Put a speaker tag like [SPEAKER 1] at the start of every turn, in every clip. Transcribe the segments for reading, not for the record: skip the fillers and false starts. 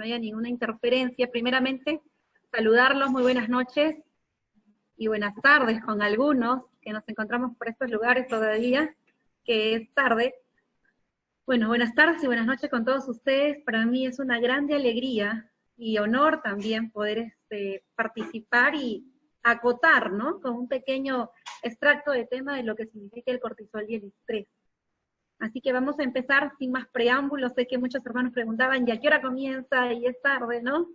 [SPEAKER 1] no haya ninguna interferencia. Primeramente, saludarlos, muy buenas noches y buenas tardes con algunos que nos encontramos por estos lugares todavía, que es tarde. Bueno, buenas tardes y buenas noches con todos ustedes. Para mí es una grande alegría y honor también poder participar y acotar, ¿no? Con un pequeño extracto de tema de lo que significa el cortisol y el estrés. Así que vamos a empezar sin más preámbulos. Sé que muchos hermanos preguntaban, ¿y a qué hora comienza? Y es tarde, ¿no?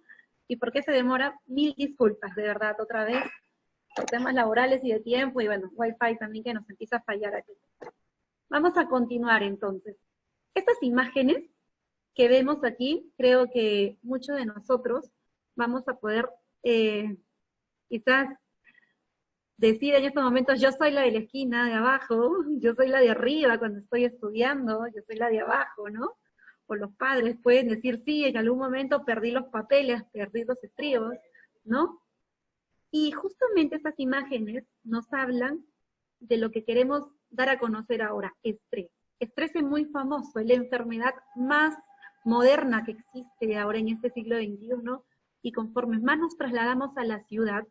[SPEAKER 1] ¿Y por qué se demora? Mil disculpas, de verdad, otra vez, por temas laborales y de tiempo, y bueno, Wi-Fi también que nos empieza a fallar aquí. Vamos a continuar entonces. Estas imágenes que vemos aquí, creo que muchos de nosotros vamos a poder quizás decir en estos momentos, yo soy la de la esquina de abajo, yo soy la de arriba cuando estoy estudiando, yo soy la de abajo, ¿no? O los padres pueden decir, sí, en algún momento perdí los papeles, perdí los estribos, ¿no? Y justamente estas imágenes nos hablan de lo que queremos dar a conocer ahora, estrés. Estrés es muy famoso, es la enfermedad más moderna que existe ahora en este siglo XXI, y conforme más nos trasladamos a la ciudad,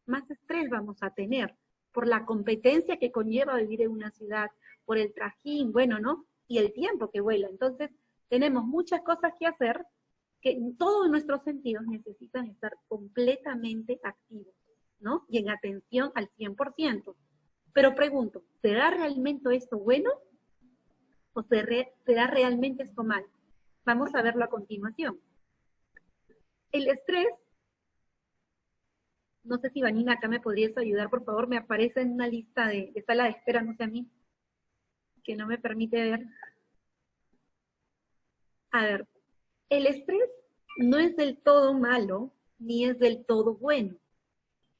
[SPEAKER 1] más estrés vamos a tener, por la competencia que conlleva vivir en una ciudad, por el trajín, bueno, ¿no? Y el tiempo que vuela. Entonces, tenemos muchas cosas que hacer, que todos nuestros sentidos necesitan estar completamente activos, ¿no? Y en atención al 100%. Pero pregunto, ¿será realmente esto bueno? ¿O será realmente esto mal? Vamos a verlo a continuación. El estrés, no sé si Vanina acá me podrías ayudar, por favor, me aparece en una lista de sala de espera, no sé a mí, que no me permite ver. A ver, el estrés no es del todo malo, ni es del todo bueno,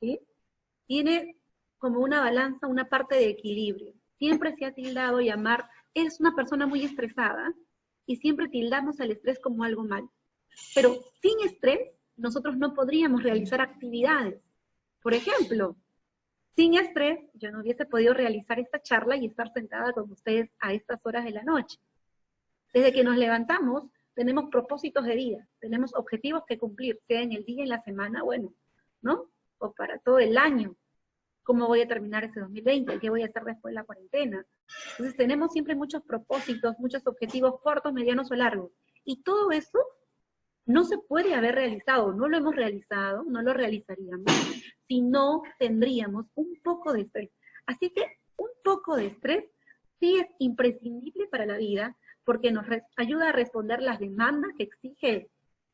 [SPEAKER 1] ¿sí? Tiene como una balanza, una parte de equilibrio. Siempre se ha tildado llamar, es una persona muy estresada, y siempre tildamos al estrés como algo malo. Pero sin estrés, nosotros no podríamos realizar actividades. Por ejemplo, sin estrés, yo no hubiese podido realizar esta charla y estar sentada con ustedes a estas horas de la noche. Desde que nos levantamos, tenemos propósitos de vida, tenemos objetivos que cumplir, sea en el día, en la semana, bueno, ¿no? O para todo el año. ¿Cómo voy a terminar ese 2020? ¿Qué voy a hacer después de la cuarentena? Entonces tenemos siempre muchos propósitos, muchos objetivos cortos, medianos o largos. Y todo eso no se puede haber realizado, no lo hemos realizado, no lo realizaríamos, si no tendríamos un poco de estrés. Así que un poco de estrés sí es imprescindible para la vida, porque nos ayuda a responder las demandas que exige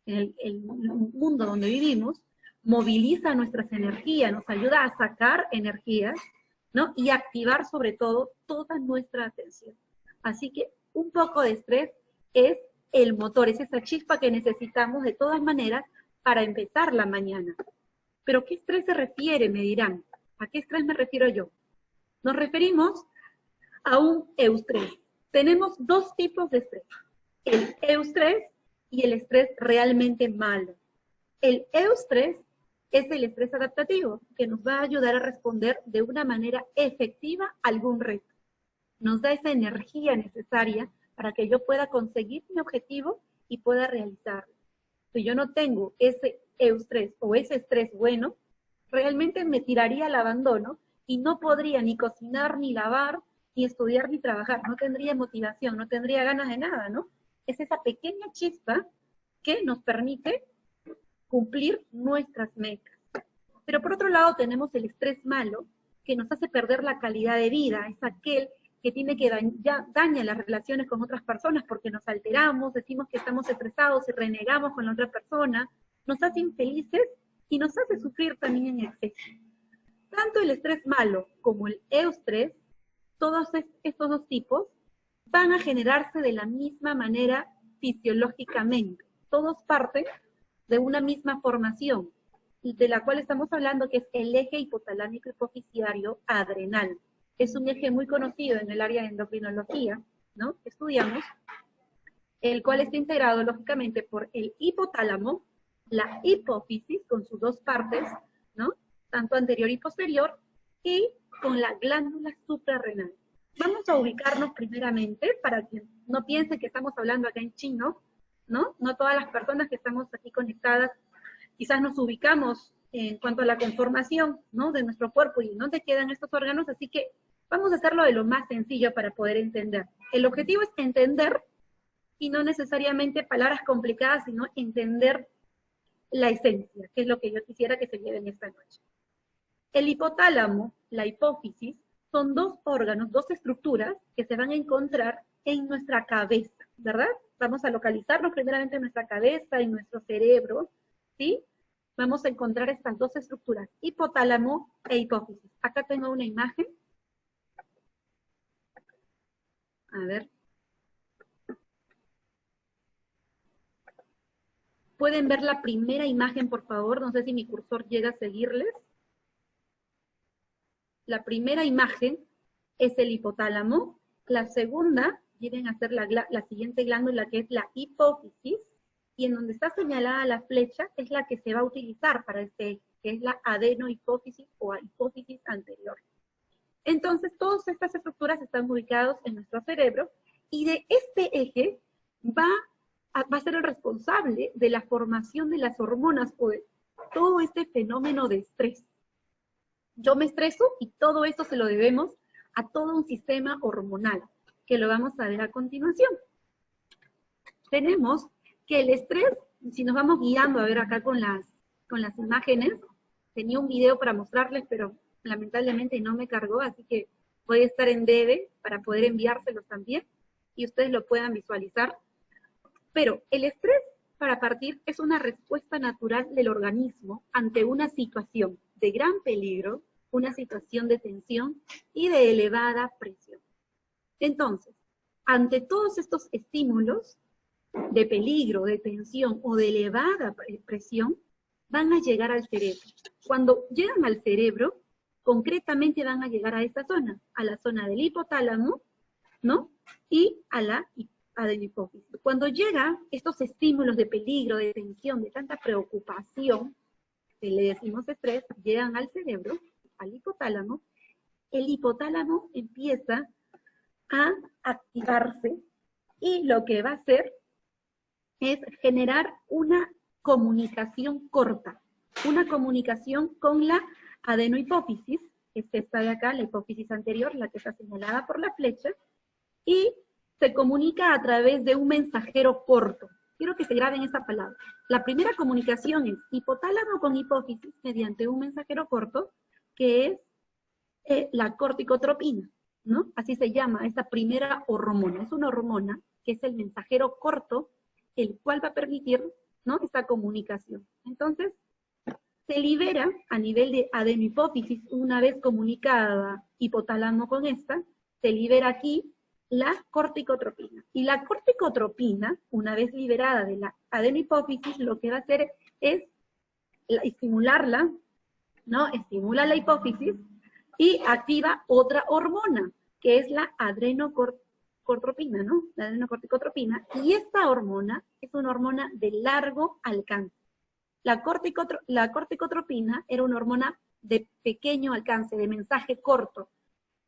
[SPEAKER 1] el mundo donde vivimos, moviliza nuestras energías, nos ayuda a sacar energías, ¿no? Y activar sobre todo toda nuestra atención. Así que un poco de estrés es el motor, es esa chispa que necesitamos de todas maneras para empezar la mañana. ¿Pero qué estrés se refiere? Me dirán. ¿A qué estrés me refiero yo? Nos referimos a un eustrés. Tenemos dos tipos de estrés, el eustrés y el estrés realmente malo. El eustrés es el estrés adaptativo, que nos va a ayudar a responder de una manera efectiva a algún reto. Nos da esa energía necesaria para que yo pueda conseguir mi objetivo y pueda realizarlo. Si yo no tengo ese eustrés o ese estrés bueno, realmente me tiraría al abandono y no podría ni cocinar, ni lavar, ni estudiar, ni trabajar. No tendría motivación, no tendría ganas de nada, ¿no? Es esa pequeña chispa que nos permite cumplir nuestras metas. Pero por otro lado tenemos el estrés malo, que nos hace perder la calidad de vida. Es aquel que tiene que daña las relaciones con otras personas porque nos alteramos, decimos que estamos estresados y renegamos con la otra persona, nos hace infelices y nos hace sufrir también en exceso. Tanto el estrés malo como el eustrés, todos estos dos tipos, van a generarse de la misma manera fisiológicamente. Todos parten de una misma formación, de la cual estamos hablando, que es el eje hipotalámico hipofisiario adrenal. Es un eje muy conocido en el área de endocrinología, ¿no? Estudiamos, el cual está integrado lógicamente por el hipotálamo, la hipófisis con sus dos partes, ¿no? Tanto anterior y posterior, y con la glándula suprarrenal. Vamos a ubicarnos primeramente, para que no piensen que estamos hablando acá en chino, ¿no? No todas las personas que estamos aquí conectadas quizás nos ubicamos en cuanto a la conformación, ¿no?, de nuestro cuerpo y dónde quedan estos órganos, así que vamos a hacerlo de lo más sencillo para poder entender. El objetivo es entender, y no necesariamente palabras complicadas, sino entender la esencia, que es lo que yo quisiera que se lleven esta noche. El hipotálamo, la hipófisis, son dos órganos, dos estructuras que se van a encontrar en nuestra cabeza, ¿verdad? Vamos a localizarnos primeramente en nuestra cabeza, en nuestro cerebro, ¿sí? Vamos a encontrar estas dos estructuras, hipotálamo e hipófisis. Acá tengo una imagen. A ver. ¿Pueden ver la primera imagen, por favor? No sé si mi cursor llega a seguirles. La primera imagen es el hipotálamo. La segunda, vienen a ser la siguiente glándula, que es la hipófisis, y en donde está señalada la flecha es la que se va a utilizar para este eje, que es la adenohipófisis o hipófisis anterior. Entonces, todas estas estructuras están ubicadas en nuestro cerebro, y de este eje va a ser el responsable de la formación de las hormonas o de todo este fenómeno de estrés. Yo me estreso y todo esto se lo debemos a todo un sistema hormonal, que lo vamos a ver a continuación. Tenemos que el estrés, si nos vamos guiando a ver acá con las imágenes, tenía un video para mostrarles, pero lamentablemente no me cargó, así que voy a estar en debe para poder enviárselos también, y ustedes lo puedan visualizar. Pero el estrés, para partir, es una respuesta natural del organismo ante una situación de gran peligro, una situación de tensión y de elevada presión. Entonces, ante todos estos estímulos de peligro, de tensión o de elevada presión, van a llegar al cerebro. Cuando llegan al cerebro, concretamente van a llegar a esta zona, a la zona del hipotálamo, ¿no? Y a la adenohipófisis. Cuando llegan estos estímulos de peligro, de tensión, de tanta preocupación, que le decimos estrés, llegan al cerebro, al hipotálamo, el hipotálamo empieza a activarse y lo que va a hacer es generar una comunicación corta, una comunicación con la adenohipófisis, que es esta de acá, la hipófisis anterior, la que está señalada por la flecha, y se comunica a través de un mensajero corto. Quiero que se graben esa palabra. La primera comunicación es hipotálamo con hipófisis mediante un mensajero corto, que es la corticotropina, ¿no? Así se llama esta primera hormona. Es una hormona que es el mensajero corto, el cual va a permitir, ¿no?, esta comunicación. Entonces, se libera a nivel de adenohipófisis, una vez comunicada hipotálamo con esta, se libera aquí la corticotropina. Y la corticotropina, una vez liberada de la adenohipófisis, lo que va a hacer es estimularla, ¿no? Estimula la hipófisis y activa otra hormona, que es la adrenocorticotropina, ¿no? La adrenocorticotropina. Y esta hormona es una hormona de largo alcance. La corticotropina era una hormona de pequeño alcance, de mensaje corto.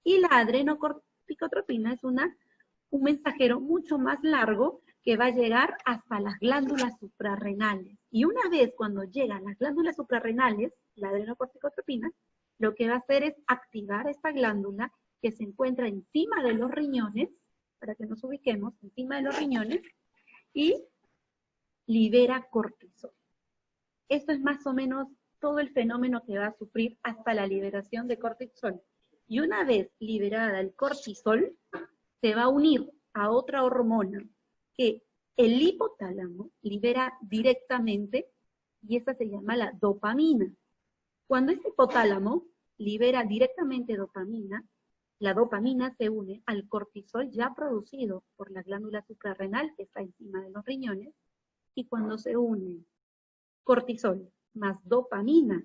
[SPEAKER 1] Y la adrenocorticotropina es un mensajero mucho más largo que va a llegar hasta las glándulas suprarrenales. Y una vez cuando llega a las glándulas suprarrenales, la adrenocorticotropina, lo que va a hacer es activar esta glándula que se encuentra encima de los riñones, para que nos ubiquemos, encima de los riñones, y libera cortisol. Esto es más o menos todo el fenómeno que va a sufrir hasta la liberación de cortisol. Y una vez liberada el cortisol, se va a unir a otra hormona que el hipotálamo libera directamente, y esta se llama la dopamina. Cuando este hipotálamo libera directamente dopamina, la dopamina se une al cortisol ya producido por la glándula suprarrenal que está encima de los riñones, y cuando se une cortisol más dopamina,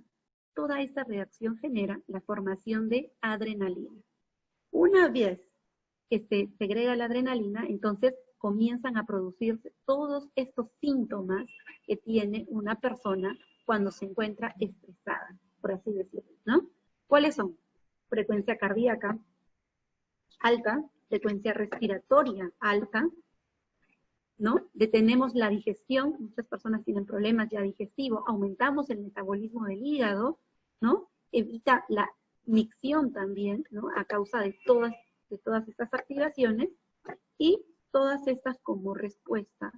[SPEAKER 1] toda esta reacción genera la formación de adrenalina. Una vez que se segrega la adrenalina, entonces comienzan a producirse todos estos síntomas que tiene una persona cuando se encuentra estresada, por así decirlo, ¿no? ¿Cuáles son? Frecuencia cardíaca alta, frecuencia respiratoria alta, ¿no? Detenemos la digestión, muchas personas tienen problemas ya digestivos, aumentamos el metabolismo del hígado, ¿no? Evita la micción también, ¿no? A causa de todas estas activaciones, y todas estas como respuesta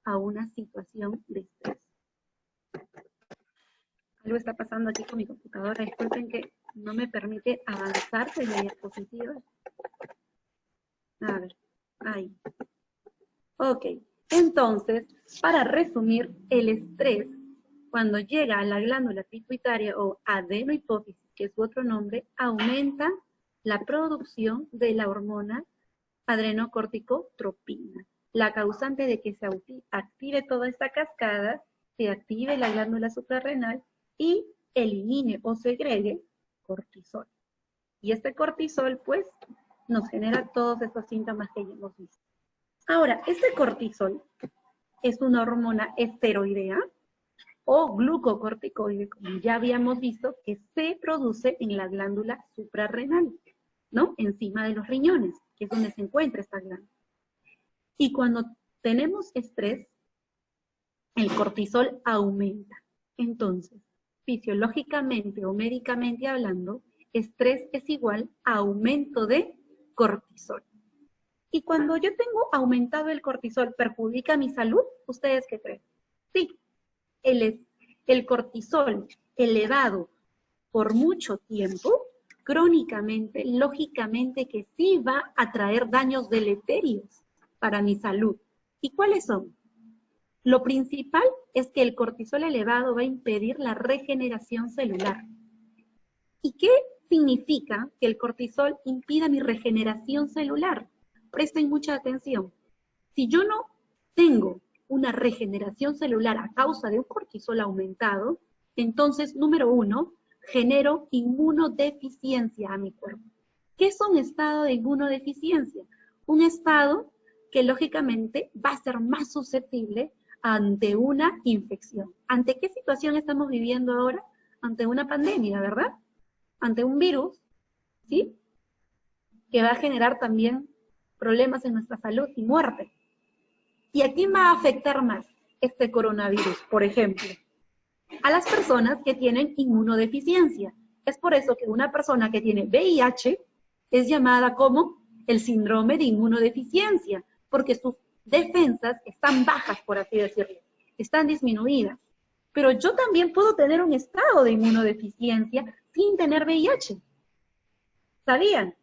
[SPEAKER 1] a una situación de estrés. Algo está pasando aquí con mi computadora, disculpen que no me permite avanzar de la diapositiva. A ver, ahí. Ok, entonces, para resumir, el estrés, cuando llega a la glándula pituitaria o adenohipófisis, que es su otro nombre, aumenta la producción de la hormona adrenocorticotropina, la causante de que se active toda esta cascada, se active la glándula suprarrenal y elimine o segregue cortisol. Y este cortisol, pues, nos genera todos estos síntomas que ya hemos visto. Ahora, este cortisol es una hormona esteroidea o glucocorticoide, como ya habíamos visto, que se produce en la glándula suprarrenal, ¿no? Encima de los riñones, que es donde se encuentra esta glándula. Y cuando tenemos estrés, el cortisol aumenta. Entonces, fisiológicamente o médicamente hablando, estrés es igual a aumento de cortisol. Y cuando yo tengo aumentado el cortisol, ¿perjudica mi salud? ¿Ustedes qué creen? Sí, el cortisol elevado por mucho tiempo, crónicamente, lógicamente que sí va a traer daños deleterios para mi salud. ¿Y cuáles son? Lo principal es que el cortisol elevado va a impedir la regeneración celular. ¿Y qué significa que el cortisol impida mi regeneración celular? Presten mucha atención. Si yo no tengo una regeneración celular a causa de un cortisol aumentado, entonces, número 1, genero inmunodeficiencia a mi cuerpo. ¿Qué es un estado de inmunodeficiencia? Un estado que lógicamente va a ser más susceptible ante una infección. ¿Ante qué situación estamos viviendo ahora? Ante una pandemia, ¿verdad? Ante un virus, ¿sí? Que va a generar también problemas en nuestra salud y muerte. ¿Y a quién va a afectar más este coronavirus, por ejemplo? A las personas que tienen inmunodeficiencia. Es por eso que una persona que tiene VIH es llamada como el síndrome de inmunodeficiencia, porque sus defensas están bajas, por así decirlo, están disminuidas. Pero yo también puedo tener un estado de inmunodeficiencia sin tener VIH. ¿Sabían?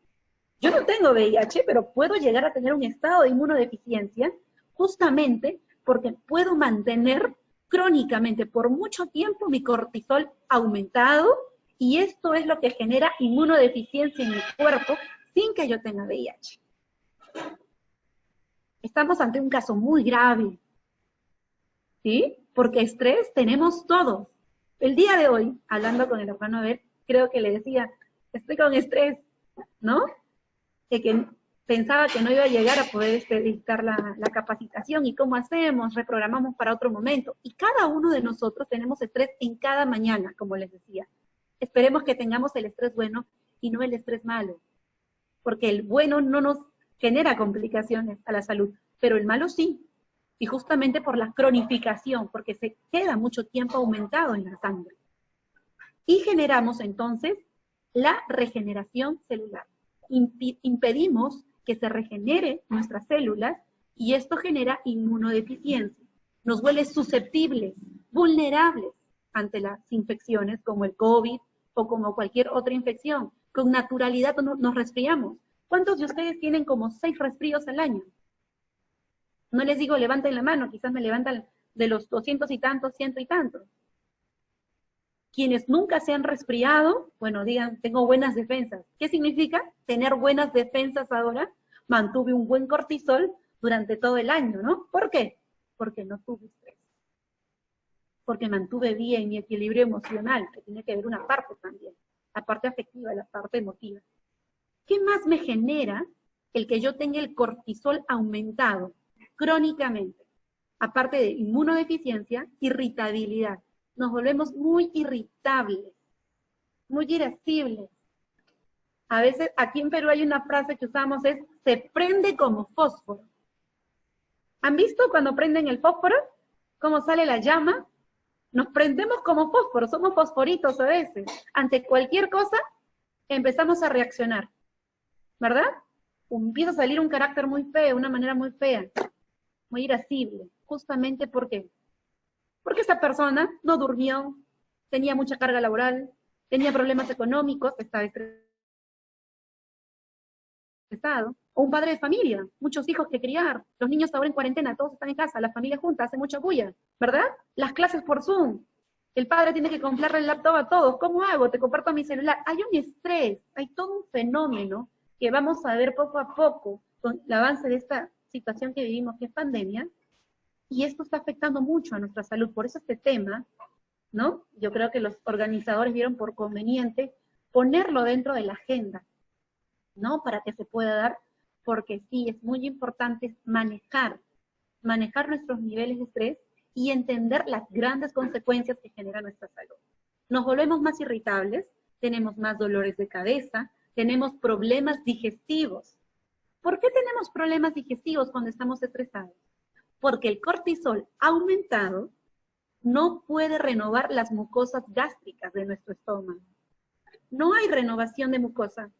[SPEAKER 1] Yo no tengo VIH, pero puedo llegar a tener un estado de inmunodeficiencia justamente porque puedo mantener crónicamente por mucho tiempo mi cortisol aumentado, y esto es lo que genera inmunodeficiencia en mi cuerpo sin que yo tenga VIH. Estamos ante un caso muy grave, ¿sí? Porque estrés tenemos todos. El día de hoy, hablando con el hermano Abel, creo que le decía, estoy con estrés, ¿no? De que pensaba que no iba a llegar a poder dictar la capacitación, y cómo hacemos, reprogramamos para otro momento. Y cada uno de nosotros tenemos estrés en cada mañana, como les decía. Esperemos que tengamos el estrés bueno y no el estrés malo, porque el bueno no nos genera complicaciones a la salud, pero el malo sí, y justamente por la cronificación, porque se queda mucho tiempo aumentado en la sangre. Y generamos entonces la regeneración celular. Impedimos que se regenere nuestras células, y esto genera inmunodeficiencia. Nos vuelve susceptibles, vulnerables ante las infecciones como el COVID o como cualquier otra infección. Con naturalidad nos resfriamos. ¿Cuántos de ustedes tienen como 6 resfríos al año? No les digo levanten la mano, quizás me levantan de los 200 y tantos, 100 y tantos. Quienes nunca se han resfriado, bueno, digan, tengo buenas defensas. ¿Qué significa tener buenas defensas ahora? Mantuve un buen cortisol durante todo el año, ¿no? ¿Por qué? Porque no tuve estrés. Porque mantuve bien mi equilibrio emocional, que tiene que ver una parte también, la parte afectiva, la parte emotiva. ¿Qué más me genera el que yo tenga el cortisol aumentado crónicamente? Aparte de inmunodeficiencia, irritabilidad. Nos volvemos muy irritables, muy irascibles. A veces, aquí en Perú hay una frase que usamos, es, se prende como fósforo. ¿Han visto cuando prenden el fósforo? ¿Cómo sale la llama? Nos prendemos como fósforo, somos fosforitos a veces. Ante cualquier cosa empezamos a reaccionar, ¿verdad? Empieza a salir un carácter muy feo, una manera muy fea, muy irascible. Justamente ¿por qué? Porque esa persona no durmió, tenía mucha carga laboral, tenía problemas económicos, estaba estresado, o un padre de familia, muchos hijos que criar, los niños ahora en cuarentena, todos están en casa, la familia junta, hace mucha bulla, ¿verdad? Las clases por Zoom, el padre tiene que comprarle el laptop a todos, ¿cómo hago? Te comparto mi celular. Hay un estrés, hay todo un fenómeno que vamos a ver poco a poco con el avance de esta situación que vivimos, que es pandemia, y esto está afectando mucho a nuestra salud. Por eso este tema, ¿no? Yo creo que los organizadores vieron por conveniente ponerlo dentro de la agenda, ¿no? Para que se pueda dar, porque sí, es muy importante manejar nuestros niveles de estrés y entender las grandes consecuencias que genera nuestra salud. Nos volvemos más irritables, tenemos más dolores de cabeza, tenemos problemas digestivos. ¿Por qué tenemos problemas digestivos cuando estamos estresados? Porque el cortisol aumentado no puede renovar las mucosas gástricas de nuestro estómago. No hay renovación de mucosa.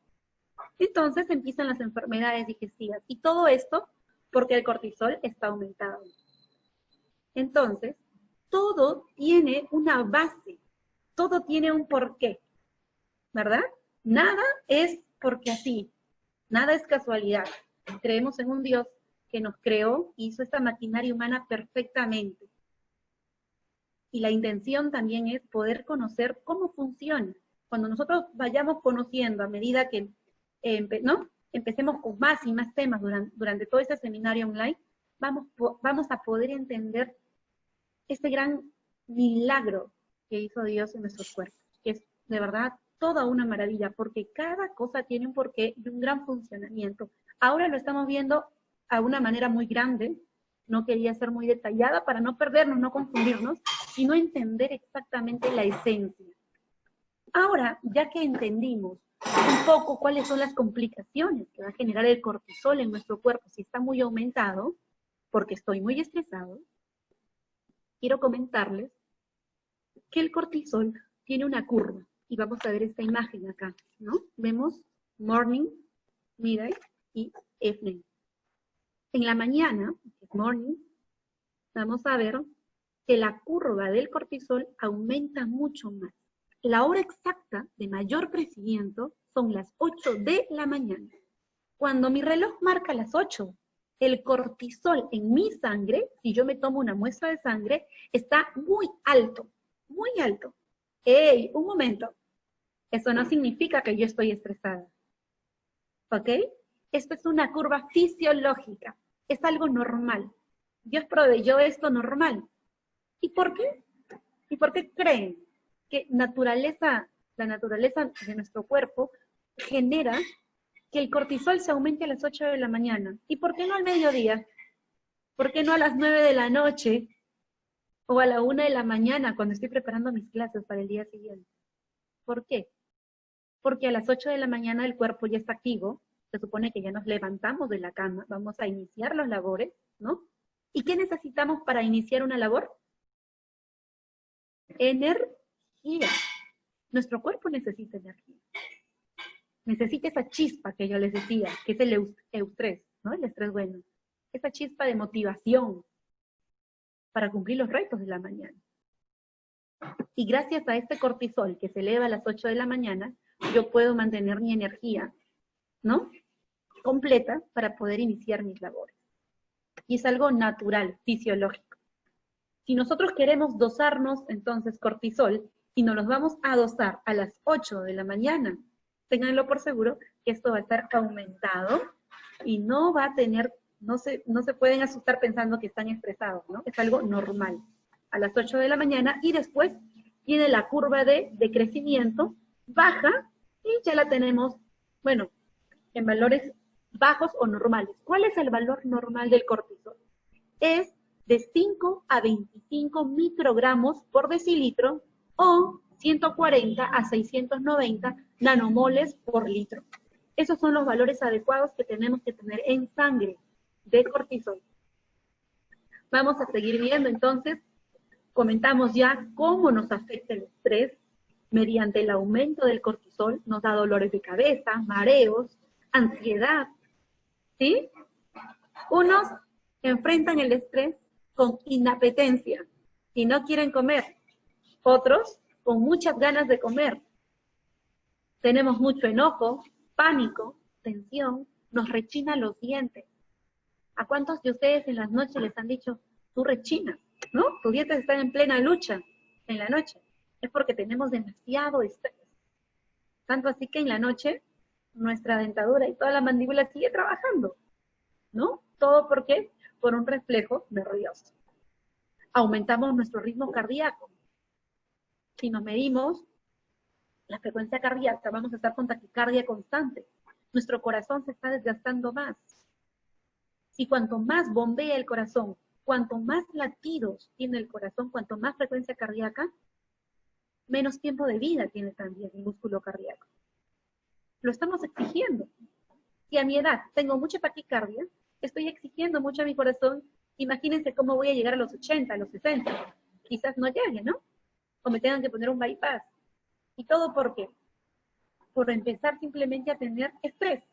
[SPEAKER 1] Entonces empiezan las enfermedades digestivas. Y todo esto porque el cortisol está aumentado. Entonces, todo tiene una base, todo tiene un porqué, ¿verdad? Nada es porque así, nada es casualidad. Creemos en un Dios que nos creó, hizo esta maquinaria humana perfectamente. Y la intención también es poder conocer cómo funciona. Cuando nosotros vayamos conociendo a medida que ¿no? empecemos con más y más temas durante todo este seminario online, vamos a poder entender este gran milagro que hizo Dios en nuestros cuerpos, que es de verdad toda una maravilla, porque cada cosa tiene un porqué y un gran funcionamiento. Ahora lo estamos viendo a una manera muy grande, no quería ser muy detallada para no perdernos, no confundirnos, sino entender exactamente la esencia. Ahora, ya que entendimos un poco cuáles son las complicaciones que va a generar el cortisol en nuestro cuerpo si está muy aumentado, porque estoy muy estresado, quiero comentarles que el cortisol tiene una curva. Y vamos a ver esta imagen acá, ¿no? Vemos morning, midday y evening. En la mañana, morning, vamos a ver que la curva del cortisol aumenta mucho más. La hora exacta de mayor crecimiento son las 8 de la mañana. Cuando mi reloj marca las 8, el cortisol en mi sangre, si yo me tomo una muestra de sangre, está muy alto, muy alto. ¡Ey! Un momento. Eso no significa que yo estoy estresada. ¿Ok? Esto es una curva fisiológica. Es algo normal. Dios proveyó esto normal. ¿Y por qué? ¿Y por qué creen que la naturaleza de nuestro cuerpo genera que el cortisol se aumente a las 8 de la mañana? ¿Y por qué no al mediodía? ¿Por qué no a las 9 de la noche? O a la 1 de la mañana cuando estoy preparando mis clases para el día siguiente. ¿Por qué? Porque a las 8 de la mañana el cuerpo ya está activo, se supone que ya nos levantamos de la cama, vamos a iniciar las labores, ¿no? ¿Y qué necesitamos para iniciar una labor? Energía. Nuestro cuerpo necesita energía. Necesita esa chispa que yo les decía, que es el eustrés, ¿no? El estrés bueno. Esa chispa de motivación para cumplir los retos de la mañana. Y gracias a este cortisol que se eleva a las 8 de la mañana, yo puedo mantener mi energía, ¿no? Completa para poder iniciar mis labores. Y es algo natural, fisiológico. Si nosotros queremos dosarnos entonces cortisol y nos los vamos a dosar a las 8 de la mañana, ténganlo por seguro que esto va a estar aumentado y no va a tener, no se pueden asustar pensando que están estresados, ¿no? Es algo normal. A las 8 de la mañana y después tiene la curva de crecimiento, baja y ya la tenemos, bueno, en valores bajos o normales. ¿Cuál es el valor normal del cortisol? Es de 5 a 25 microgramos por decilitro o 140 a 690 nanomoles por litro. Esos son los valores adecuados que tenemos que tener en sangre de cortisol. Vamos a seguir viendo entonces, comentamos ya cómo nos afecta el estrés mediante el aumento del cortisol, nos da dolores de cabeza, mareos, ansiedad, ¿sí? Unos enfrentan el estrés con inapetencia y no quieren comer, otros con muchas ganas de comer. Tenemos mucho enojo, pánico, tensión, nos rechinan los dientes. ¿A cuántos de ustedes en las noches les han dicho, tú rechinas, ¿no? Tus dientes están en plena lucha en la noche. Es porque tenemos demasiado estrés. Tanto así que en la noche nuestra dentadura y toda la mandíbula sigue trabajando, ¿no? Todo porque por un reflejo nervioso. Aumentamos nuestro ritmo cardíaco. Si nos medimos la frecuencia cardíaca, vamos a estar con taquicardia constante. Nuestro corazón se está desgastando más. Y cuanto más bombea el corazón, cuanto más latidos tiene el corazón, cuanto más frecuencia cardíaca, menos tiempo de vida tiene también el músculo cardíaco. Lo estamos exigiendo. Si a mi edad tengo mucha taquicardia, estoy exigiendo mucho a mi corazón, imagínense cómo voy a llegar a los 80, a los 60. Quizás no llegue, ¿no? O me tengan que poner un bypass. ¿Y todo por qué? Por empezar simplemente a tener estrés.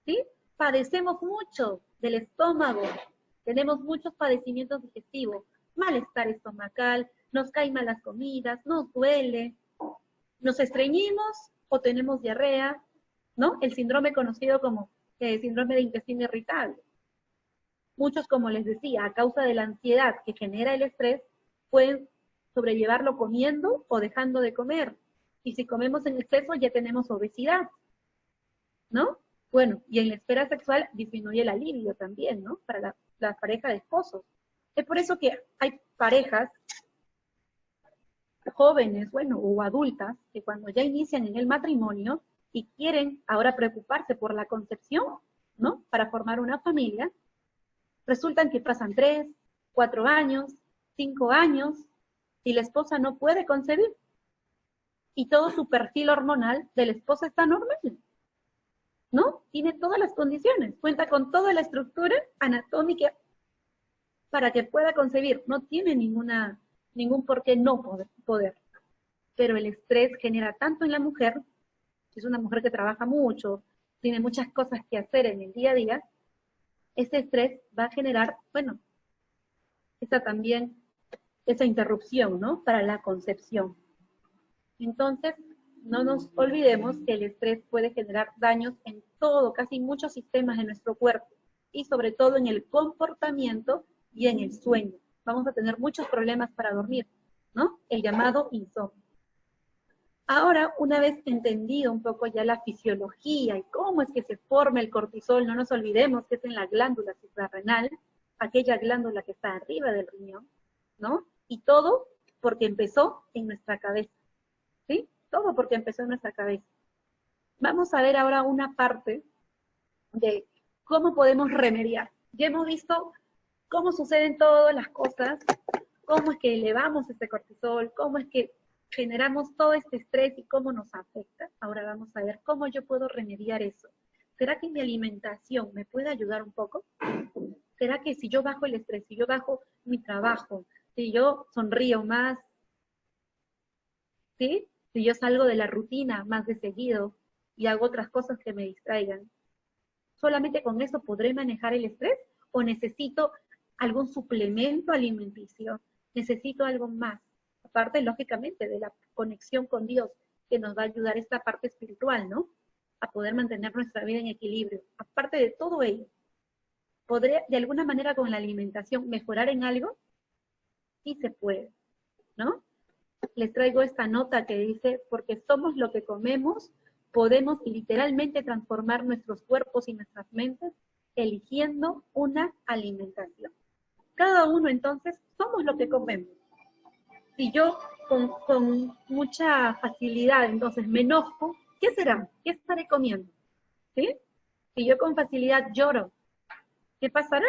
[SPEAKER 1] ¿Sí? Padecemos mucho del estómago, tenemos muchos padecimientos digestivos, malestar estomacal, nos caen malas comidas, nos duele, nos estreñimos o tenemos diarrea, ¿no? El síndrome conocido como síndrome de intestino irritable. Muchos, como les decía, a causa de la ansiedad que genera el estrés, pueden sobrellevarlo comiendo o dejando de comer. Y si comemos en exceso ya tenemos obesidad, ¿no? Bueno, y en la esfera sexual disminuye la libido también, ¿no? Para la pareja de esposos. Es por eso que hay parejas jóvenes, bueno, o adultas, que cuando ya inician en el matrimonio y quieren ahora preocuparse por la concepción, ¿no? Para formar una familia, resultan que pasan 3, 4 años, 5 años, y la esposa no puede concebir. Y todo su perfil hormonal de la esposa está normal, ¿no? Tiene todas las condiciones, cuenta con toda la estructura anatómica para que pueda concebir. No tiene ningún por qué no poder. Pero el estrés genera tanto en la mujer, que es una mujer que trabaja mucho, tiene muchas cosas que hacer en el día a día, ese estrés va a generar, bueno, esa interrupción, ¿no? Para la concepción. Entonces, no nos olvidemos que el estrés puede generar daños en todo, casi muchos sistemas de nuestro cuerpo, y sobre todo en el comportamiento y en el sueño. Vamos a tener muchos problemas para dormir, ¿no? El llamado insomnio. Ahora, una vez entendido un poco ya la fisiología y cómo es que se forma el cortisol, no nos olvidemos que es en la glándula suprarrenal, aquella glándula que está arriba del riñón, ¿no? Y todo porque empezó en nuestra cabeza, ¿sí? Todo porque empezó en nuestra cabeza. Vamos a ver ahora una parte de cómo podemos remediar. Ya hemos visto cómo suceden todas las cosas, cómo es que elevamos este cortisol, cómo es que generamos todo este estrés y cómo nos afecta. Ahora vamos a ver cómo yo puedo remediar eso. ¿Será que mi alimentación me puede ayudar un poco? ¿Será que si yo bajo el estrés, si yo bajo mi trabajo, si yo sonrío más, ¿sí? Si yo salgo de la rutina más de seguido y hago otras cosas que me distraigan, ¿solamente con eso podré manejar el estrés? ¿O necesito algún suplemento alimenticio? ¿Necesito algo más? Aparte, lógicamente, de la conexión con Dios, que nos va a ayudar esta parte espiritual, ¿no? A poder mantener nuestra vida en equilibrio. Aparte de todo ello, ¿podré de alguna manera con la alimentación mejorar en algo? Sí se puede, ¿no? Les traigo esta nota que dice, porque somos lo que comemos, podemos literalmente transformar nuestros cuerpos y nuestras mentes eligiendo una alimentación. Cada uno entonces somos lo que comemos. Si yo con mucha facilidad entonces me enojo, ¿qué será? ¿Qué estaré comiendo? ¿Sí? Si yo con facilidad lloro, ¿qué pasará?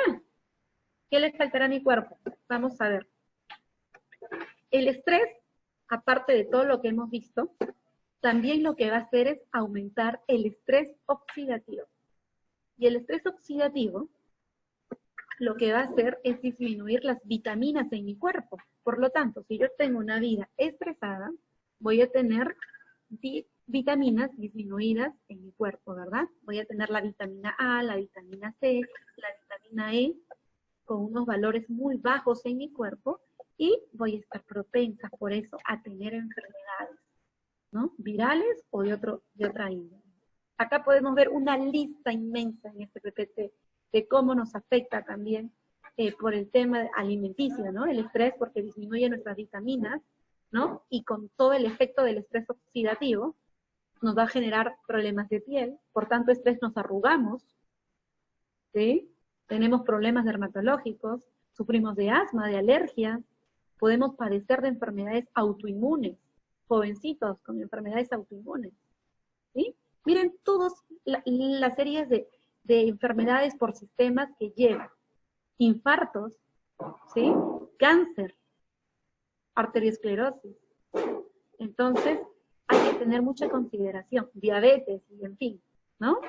[SPEAKER 1] ¿Qué le faltará a mi cuerpo? Vamos a ver. El estrés, aparte de todo lo que hemos visto, también lo que va a hacer es aumentar el estrés oxidativo. Y el estrés oxidativo lo que va a hacer es disminuir las vitaminas en mi cuerpo. Por lo tanto, si yo tengo una vida estresada, voy a tener vitaminas disminuidas en mi cuerpo, ¿verdad? Voy a tener la vitamina A, la vitamina C, la vitamina E, con unos valores muy bajos en mi cuerpo, y voy a estar propensa por eso a tener enfermedades, ¿no? Virales o de otra índole. Acá podemos ver una lista inmensa en este PPT de cómo nos afecta también por el tema alimenticio, ¿no? El estrés, porque disminuye nuestras vitaminas, ¿no? Y con todo el efecto del estrés oxidativo, nos va a generar problemas de piel, por tanto estrés nos arrugamos, ¿sí? Tenemos problemas dermatológicos, sufrimos de asma, de alergias, podemos padecer de enfermedades autoinmunes, jovencitos con enfermedades autoinmunes, ¿sí? Miren todas las series de enfermedades por sistemas que llevan: infartos, ¿sí? Cáncer, arteriosclerosis. Entonces, hay que tener mucha consideración, diabetes y en fin, ¿no?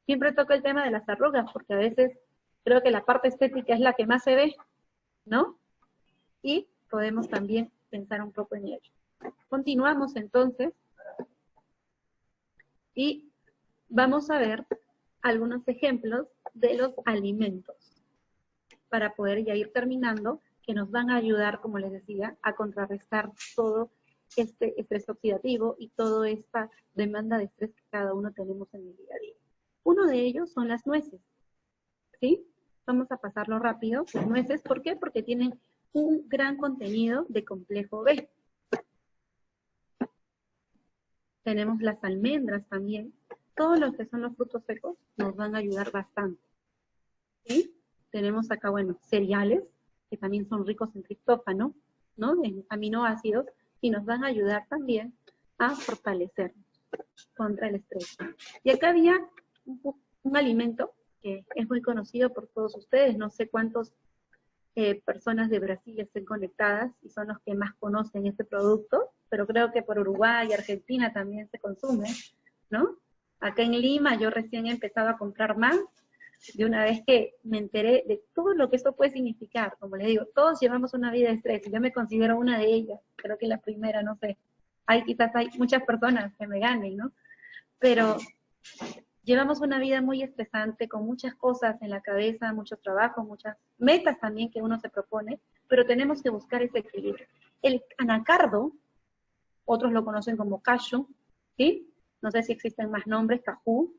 [SPEAKER 1] Siempre toco el tema de las arrugas, porque a veces creo que la parte estética es la que más se ve, ¿no? Y podemos también pensar un poco en ello. Continuamos entonces, y vamos a ver algunos ejemplos de los alimentos, para poder ya ir terminando, que nos van a ayudar, como les decía, a contrarrestar todo este estrés oxidativo y toda esta demanda de estrés que cada uno tenemos en el día a día. Uno de ellos son las nueces, ¿sí? Vamos a pasarlo rápido. Las nueces, ¿por qué? Porque tienen un gran contenido de complejo B. Tenemos las almendras también. Todos los que son los frutos secos nos van a ayudar bastante, ¿sí? Tenemos acá, bueno, cereales, que también son ricos en triptófano, ¿no? En aminoácidos, y nos van a ayudar también a fortalecernos contra el estrés. Y acá había un alimento que es muy conocido por todos ustedes, no sé cuántas personas de Brasil estén conectadas y son los que más conocen este producto, pero creo que por Uruguay y Argentina también se consume, ¿no? Acá en Lima yo recién he empezado a comprar más, de una vez que me enteré de todo lo que esto puede significar. Como les digo, todos llevamos una vida de estrés, y yo me considero una de ellas, creo que la primera, no sé, quizás hay muchas personas que me ganen, ¿no? Pero llevamos una vida muy estresante, con muchas cosas en la cabeza, mucho trabajo, muchas metas también que uno se propone, pero tenemos que buscar ese equilibrio. El anacardo, otros lo conocen como cashew, ¿sí? No sé si existen más nombres, cajú.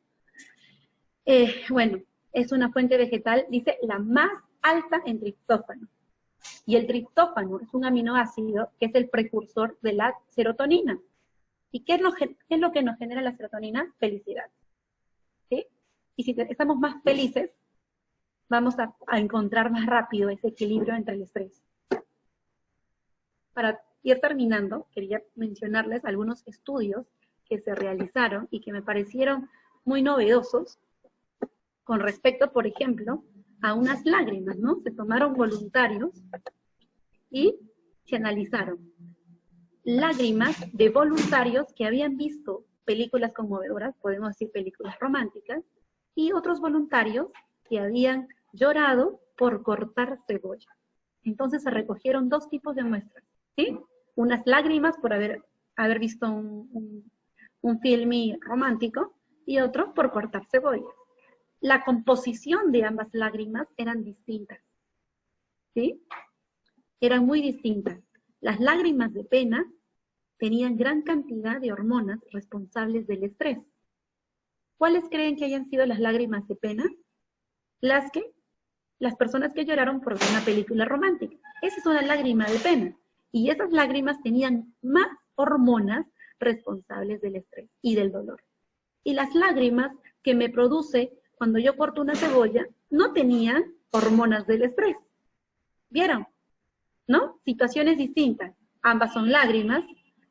[SPEAKER 1] Bueno, es una fuente vegetal, dice, la más alta en triptófano. Y el triptófano es un aminoácido que es el precursor de la serotonina. ¿Y qué es lo que nos genera la serotonina? Felicidad, ¿sí? Y si estamos más felices, vamos a encontrar más rápido ese equilibrio entre el estrés. Para ir terminando, quería mencionarles algunos estudios que se realizaron y que me parecieron muy novedosos con respecto, por ejemplo, a unas lágrimas, ¿no? Se tomaron voluntarios y se analizaron lágrimas de voluntarios que habían visto películas conmovedoras, podemos decir películas románticas, y otros voluntarios que habían llorado por cortar cebolla. Entonces se recogieron dos tipos de muestras, ¿sí? Unas lágrimas por haber visto un filme romántico, y otro por cortar cebolla. La composición de ambas lágrimas eran distintas, ¿sí? Eran muy distintas. Las lágrimas de pena tenían gran cantidad de hormonas responsables del estrés. ¿Cuáles creen que hayan sido las lágrimas de pena? Las personas que lloraron por una película romántica. Esa es una lágrima de pena. Y esas lágrimas tenían más hormonas responsables del estrés y del dolor. Y las lágrimas que me produce cuando yo corto una cebolla no tenían hormonas del estrés. ¿Vieron? ¿No? Situaciones distintas. Ambas son lágrimas,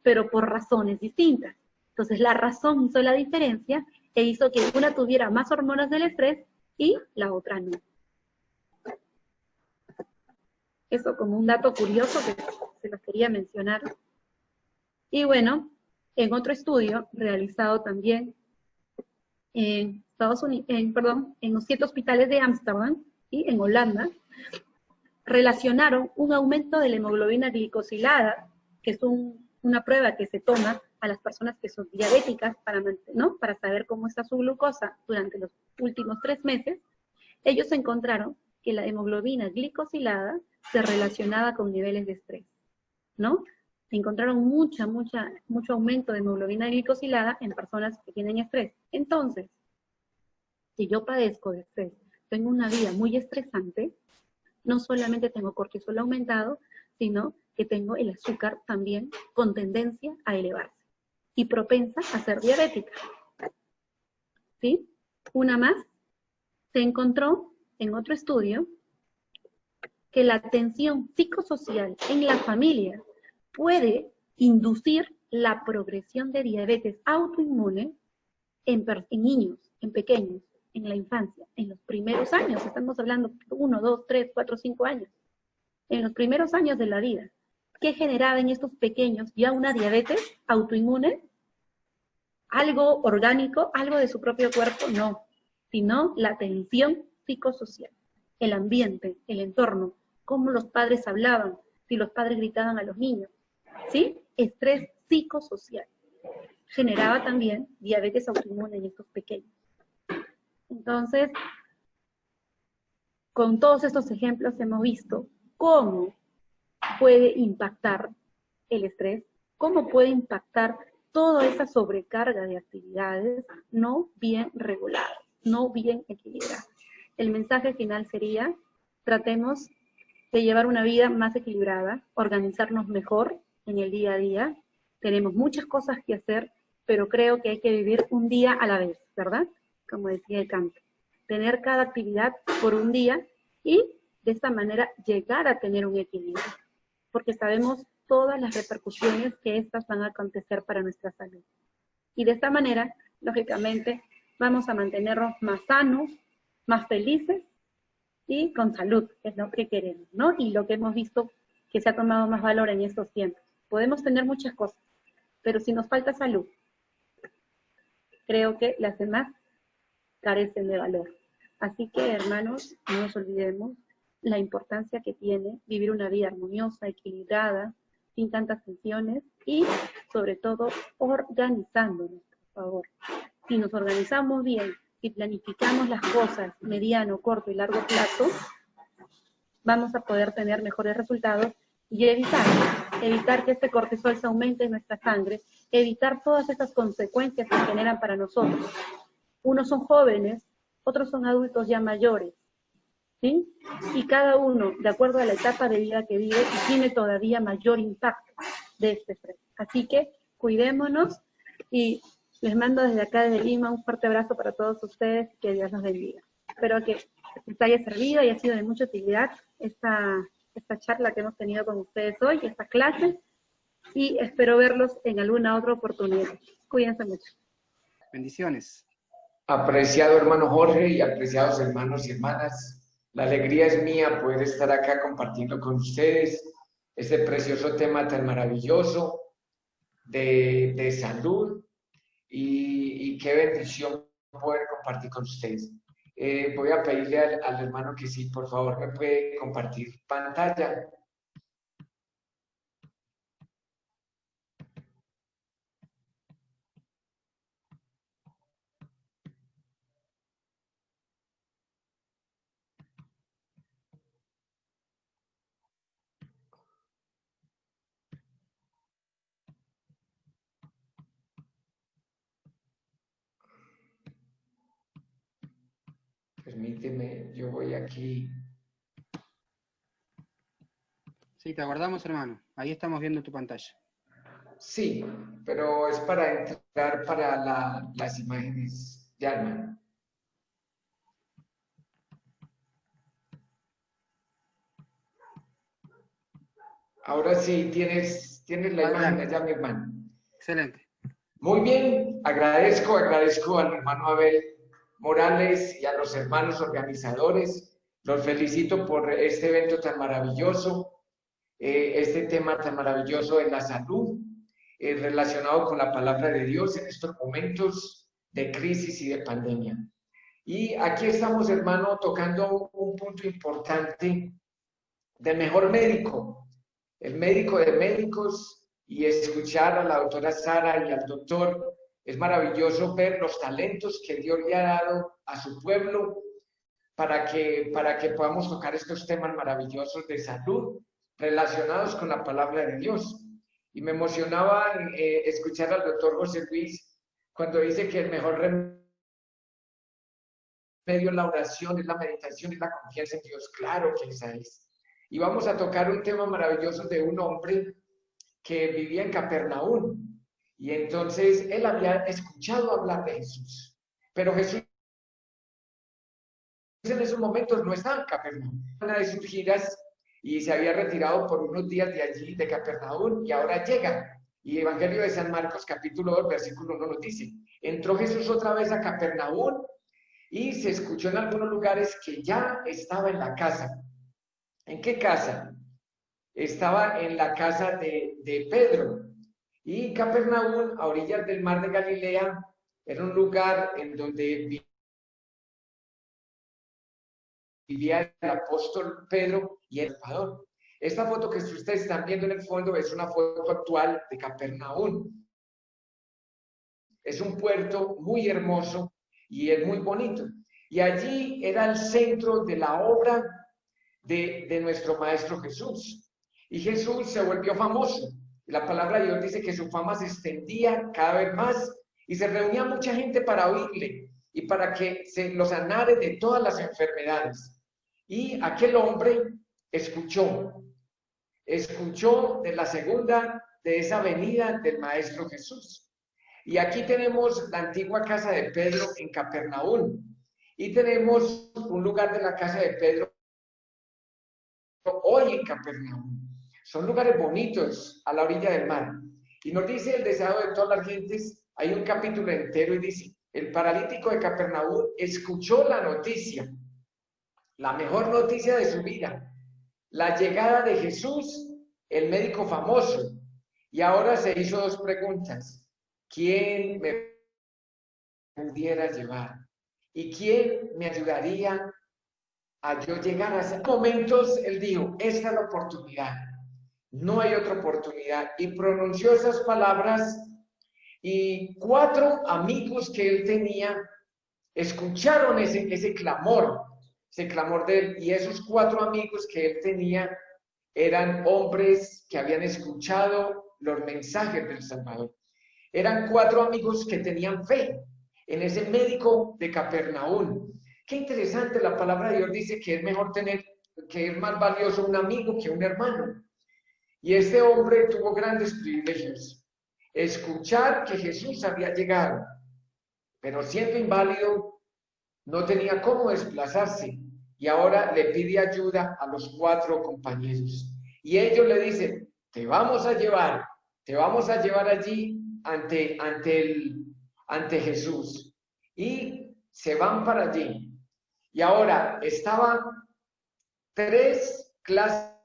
[SPEAKER 1] pero por razones distintas. Entonces la razón hizo la diferencia e hizo que una tuviera más hormonas del estrés y la otra no. Eso como un dato curioso que se los quería mencionar. Y bueno, en otro estudio realizado también en Estados Unidos, en los 7 hospitales de Ámsterdam, ¿sí? En Holanda, relacionaron un aumento de la hemoglobina glicosilada, que es una prueba que se toma a las personas que son diabéticas para, ¿no? para saber cómo está su glucosa durante los últimos 3 meses. Ellos encontraron que la hemoglobina glicosilada se relacionaba con niveles de estrés, ¿no? Encontraron mucho aumento de hemoglobina glicosilada en personas que tienen estrés. Entonces, si yo padezco de estrés, tengo una vida muy estresante, no solamente tengo cortisol aumentado, sino que tengo el azúcar también con tendencia a elevarse y propensa a ser diabética. ¿Sí? Una más, se encontró en otro estudio que la tensión psicosocial en la familia puede inducir la progresión de diabetes autoinmune en niños, en pequeños, en la infancia, en los primeros años, estamos hablando 1, 2, 3, 4, 5 años, en los primeros años de la vida. ¿Qué generaba en estos pequeños ya una diabetes autoinmune? ¿Algo orgánico, algo de su propio cuerpo? No, sino la tensión psicosocial, el ambiente, el entorno, cómo los padres hablaban, si los padres gritaban a los niños, ¿sí? Estrés psicosocial. Generaba también diabetes autoinmune en estos pequeños. Entonces, con todos estos ejemplos hemos visto cómo puede impactar el estrés, cómo puede impactar toda esa sobrecarga de actividades no bien reguladas, no bien equilibradas. El mensaje final sería, tratemos de llevar una vida más equilibrada, organizarnos mejor en el día a día. Tenemos muchas cosas que hacer, pero creo que hay que vivir un día a la vez, ¿verdad? Como decía el canto. Tener cada actividad por un día y de esta manera llegar a tener un equilibrio, porque sabemos todas las repercusiones que estas van a acontecer para nuestra salud. Y de esta manera, lógicamente, vamos a mantenernos más sanos, más felices y con salud, que es lo que queremos, ¿no? Y lo que hemos visto que se ha tomado más valor en estos tiempos. Podemos tener muchas cosas, pero si nos falta salud, creo que las demás carecen de valor. Así que, hermanos, no nos olvidemos la importancia que tiene vivir una vida armoniosa, equilibrada, sin tantas tensiones y, sobre todo, organizándonos, por favor. Si nos organizamos bien y planificamos las cosas mediano, corto y largo plazo, vamos a poder tener mejores resultados y evitar que este cortisol se aumente en nuestra sangre, evitar todas estas consecuencias que generan para nosotros. Unos son jóvenes, otros son adultos ya mayores, ¿sí? Y cada uno, de acuerdo a la etapa de vida que vive, tiene todavía mayor impacto de este estrés. Así que cuidémonos y les mando desde acá, desde Lima, un fuerte abrazo para todos ustedes, que Dios los bendiga. Espero que les haya servido y haya sido de mucha utilidad esta charla que hemos tenido con ustedes hoy, esta clase, y espero verlos en alguna otra oportunidad. Cuídense mucho.
[SPEAKER 2] Bendiciones.
[SPEAKER 3] Apreciado hermano Jorge y apreciados hermanos y hermanas, la alegría es mía poder estar acá compartiendo con ustedes este precioso tema tan maravilloso de salud y qué bendición poder compartir con ustedes. Voy a pedirle al hermano que sí, por favor, me puede compartir pantalla. Permíteme, yo voy aquí.
[SPEAKER 2] Sí, te aguardamos, hermano. Ahí estamos viendo tu pantalla.
[SPEAKER 3] Sí, pero es para entrar para las imágenes de hermano. Ahora sí, tienes la imagen allá, mi hermano.
[SPEAKER 2] Excelente.
[SPEAKER 3] Muy bien, agradezco al hermano Abel Morales y a los hermanos organizadores. Los felicito por este evento tan maravilloso, este tema tan maravilloso de la salud, relacionado con la palabra de Dios en estos momentos de crisis y de pandemia. Y aquí estamos, hermano, tocando un punto importante del mejor médico, el médico de médicos, y escuchar a la doctora Sara y al doctor. Es maravilloso ver los talentos que Dios le ha dado a su pueblo para que podamos tocar estos temas maravillosos de salud relacionados con la palabra de Dios. Y me emocionaba escuchar al doctor José Luis cuando dice que el mejor remedio es la oración, es la meditación, es la confianza en Dios. Claro que esa es. Y vamos a tocar un tema maravilloso de un hombre que vivía en Capernaum. Y entonces él había escuchado hablar de Jesús. Pero Jesús en esos momentos no estaba en Capernaum. Una de sus giras y se había retirado por unos días de allí, de Capernaum, y ahora llega. Y Evangelio de San Marcos, capítulo 2, versículo 1 nos dice, entró Jesús otra vez a Capernaum y se escuchó en algunos lugares que ya estaba en la casa. ¿En qué casa? Estaba en la casa de Pedro. Y Capernaum, a orillas del mar de Galilea, era un lugar en donde vivía el apóstol Pedro y el Salvador. Esta foto que ustedes están viendo en el fondo es una foto actual de Capernaum. Es un puerto muy hermoso y es muy bonito. Y allí era el centro de la obra de nuestro Maestro Jesús. Y Jesús se volvió famoso. La palabra de Dios dice que su fama se extendía cada vez más y se reunía mucha gente para oírle y para que se lo sanare de todas las enfermedades. Y aquel hombre escuchó de la segunda, de esa venida del Maestro Jesús. Y aquí tenemos la antigua casa de Pedro en Capernaum. Y tenemos un lugar de la casa de Pedro hoy en Capernaum. Son lugares bonitos a la orilla del mar. Y nos dice el deseado de todas las gentes, hay un capítulo entero y dice, el paralítico de Capernaum escuchó la noticia, la mejor noticia de su vida, la llegada de Jesús, el médico famoso. Y ahora se hizo dos preguntas. ¿Quién me pudiera llevar? ¿Y quién me ayudaría a yo llegar a esos momentos? Él dijo, esta es la oportunidad, no hay otra oportunidad. Y pronunció esas palabras y 4 amigos que él tenía escucharon ese clamor de él. Y esos 4 amigos que él tenía eran hombres que habían escuchado los mensajes del Salvador. Eran 4 amigos que tenían fe en ese médico de Capernaum. Qué interesante, la palabra de Dios dice que es mejor tener, que es más valioso un amigo que un hermano. Y este hombre tuvo grandes privilegios. Escuchar que Jesús había llegado, pero siendo inválido, no tenía cómo desplazarse. Y ahora le pide ayuda a los 4 compañeros. Y ellos le dicen, te vamos a llevar allí ante Jesús. Y se van para allí. Y ahora estaban 3 clases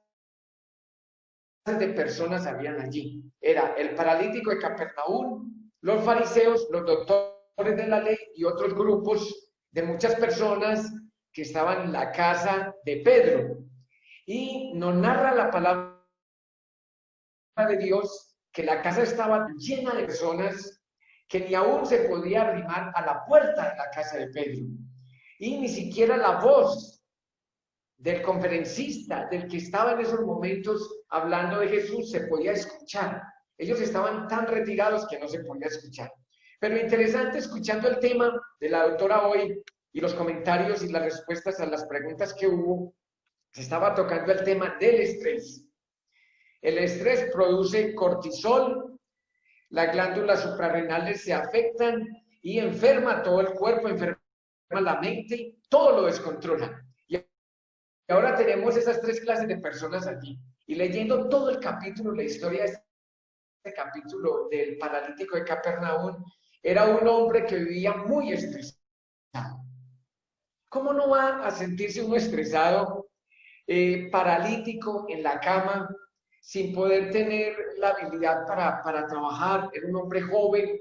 [SPEAKER 3] de personas habían allí. Era el paralítico de Capernaum, los fariseos, los doctores de la ley y otros grupos de muchas personas que estaban en la casa de Pedro. Y nos narra la palabra de Dios que la casa estaba llena de personas que ni aún se podía arrimar a la puerta de la casa de Pedro. Y ni siquiera la voz del conferencista, del que estaba en esos momentos hablando de Jesús, se podía escuchar. Ellos estaban tan retirados que no se podía escuchar. Pero interesante, escuchando el tema de la doctora hoy y los comentarios y las respuestas a las preguntas que hubo, se estaba tocando el tema del estrés. El estrés produce cortisol, las glándulas suprarrenales se afectan y enferma todo el cuerpo, enferma la mente, todo lo descontrola. Y ahora tenemos esas 3 clases de personas aquí. Y leyendo todo el capítulo, la historia de este capítulo del paralítico de Capernaum, era un hombre que vivía muy estresado. ¿Cómo no va a sentirse uno estresado, paralítico en la cama, sin poder tener la habilidad para trabajar? Era un hombre joven,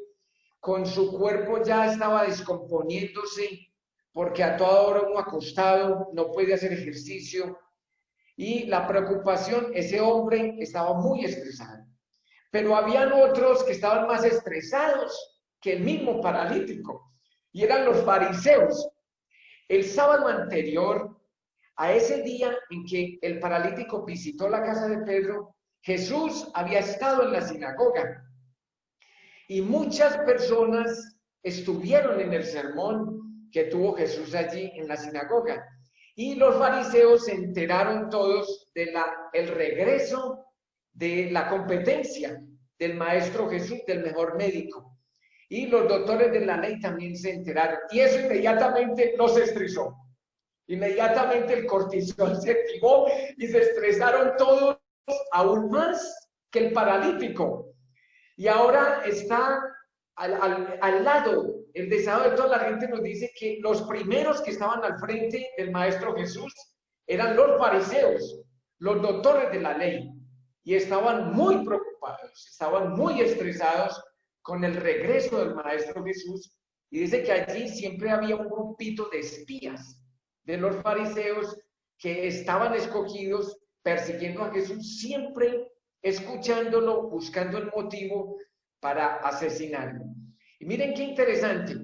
[SPEAKER 3] con su cuerpo ya estaba descomponiéndose, porque a toda hora uno acostado, no puede hacer ejercicio. Y la preocupación, ese hombre estaba muy estresado. Pero habían otros que estaban más estresados que el mismo paralítico, y eran los fariseos. El sábado anterior a ese día en que el paralítico visitó la casa de Pedro, Jesús había estado en la sinagoga y muchas personas estuvieron en el sermón que tuvo Jesús allí en la sinagoga. Y los fariseos se enteraron todos de el regreso de la competencia del maestro Jesús, del mejor médico. Y los doctores de la ley también se enteraron. Y eso inmediatamente los estresó. Inmediatamente el cortisol se activó y se estresaron todos aún más que el paralítico. Y ahora está al lado, el deseo de toda la gente nos dice que los primeros que estaban al frente del Maestro Jesús eran los fariseos, los doctores de la ley, y estaban muy preocupados, estaban muy estresados con el regreso del Maestro Jesús, y dice que allí siempre había un grupito de espías de los fariseos que estaban escogidos persiguiendo a Jesús, siempre escuchándolo, buscando el motivo para asesinarlo. Y miren qué interesante.